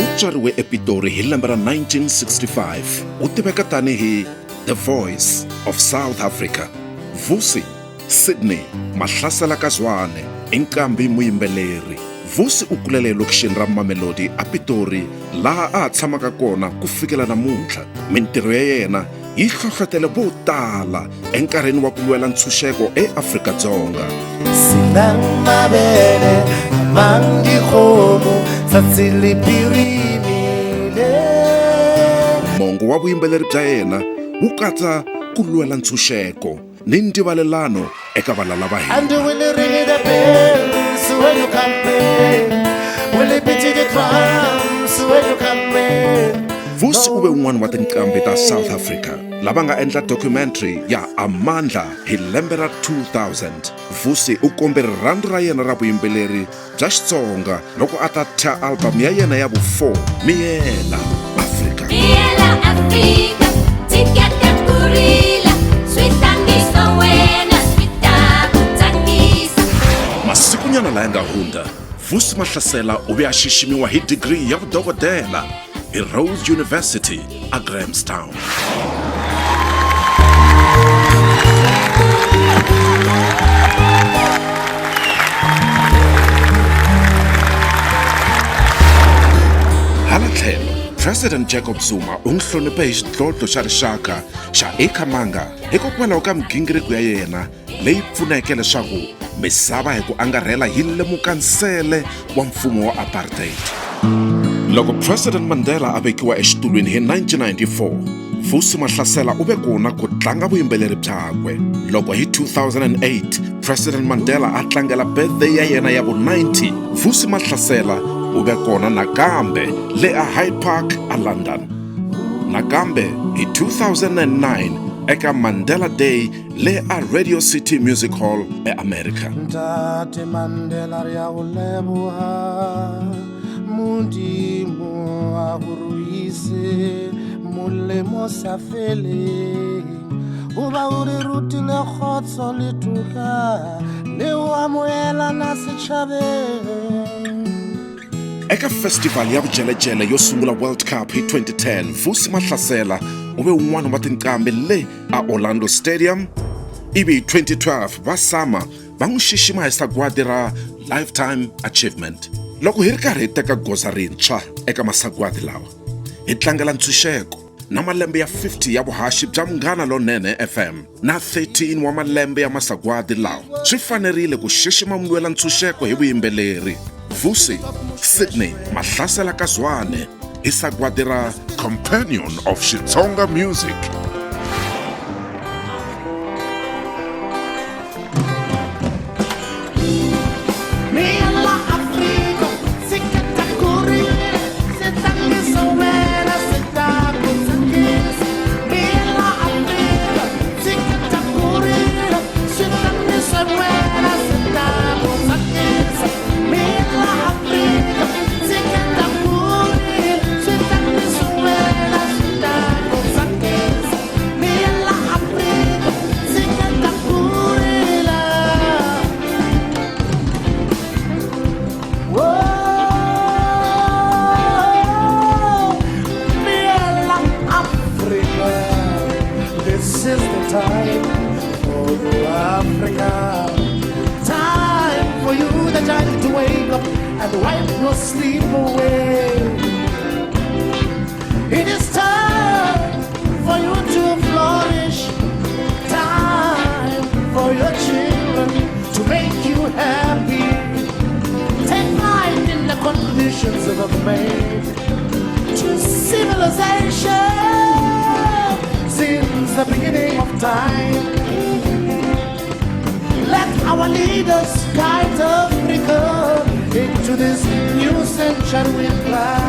utswariwe ePitori hi lembe ra 1965 u tiveka tanihi The Voice of South Africa. Vusi Sydney Mahlasela Kazwane i nqambi muyimbeleri. Vusi u kulele elokixini ra Mamelodi ePitori laha a tshamaka kona ku fikela namuntlha. Mintirho ya yena yi hlohlotele vo tala enkarhini wa ku lwela ntshunxeko eAfrika-Dzonga. Sinang mabele mangi khomo tsatsile pirimile. Mongo wa vuyimbeleri bya yena wu katsa ku lwela ntshunxeko ni ndivalelano eka valala va hina. And will it ring the bells when you come in? Will it beat the drums when you come in? Vusi u ve un'wana wa tinqambi ta South Africa lava nga endla documentary ya Amandla hi lembe ra 2000. Vusi u kombe rirhandzu ra yena ra vuyimbeleri bya Xitsonga loko a ta thya album ya yena ya vu-4 Miyela Afrika. Miyela Afrika, tikete kurila, switangiso wena switakutsakisa. Masikunyana laya nga hundza, Vusi Mahlasela u ve a xiximiwa hi degree ya vudokodela hi Rhodes University a Grahamstown. Hala tlhelo, President Jacob Zuma u n'wi hlonipe hi xidlodlo xa rixaka xa Ikhamanga hikokwalaho ka migingiriko ya yena leyi pfuneke leswaku misava hi ku angarhela yi lemuka nsele wa mfumo wa apartheid. Loko President Mandela a vekiwa exitulwini hi 1994, Vusi Mahlasela u ve kona ku tlanga vuyimbeleri byakwe. Loko hi 2008 President Mandela a tlangela birthday ya yena ya vu-90, Vusi Mahlasela u ve kona nakambe le a Hyde Park a London. Nakambe hi 2009 eka Mandela Day le a Radio City Music Hall eAmerica. Ntate Mandela ya ulebuha mundimo ahuruise mulemo safele uba uri rutile khotso le tuka le wa moela na setšhabeng. Eka festival ya vujelejele yo sungula World Cup hi 2010, Vusi Mahlasela u ve un'wana wa tinqambi le a Orlando Stadium. Ivi hi 2012 va SAMA va n'wi xixima hi sagwadi ra Lifetime Achievement. Loko hi ri karhi hi teka goza rintshwa eka masagwadi lawa, hi tlangela ntshunxeko na malembe ya 50 ya vuhaxi bya Munghana Lonene FM na 13 wa malembe ya masagwadi lawa, swi fanerile ku xixima mulwela ntshunxeko hi vuyimbeleri. Vusi Sydney Mahlasela Kazwane hi sagwadi ra Companion of Xitsonga Music. Miyela Afrika, tikete kurila, switangiso wena switakutsakisa. Miyela Afrika, tikete kurila, switangiso wena switakutsakisa. Miyela Afrika, tikete kurila, switangiso wena switakutsakisa. Miyela Afrika, tikete kurila. Whoa, Miyela Africa, this is the time for you, Africa. Time for you, the giant, to wake up and wipe your sleep away. It is time for you to flourish. Time for your children to make you happy. Take pride in the conditions of man to civilization since the beginning of time. Let our leaders guide Africa into this new century with pride.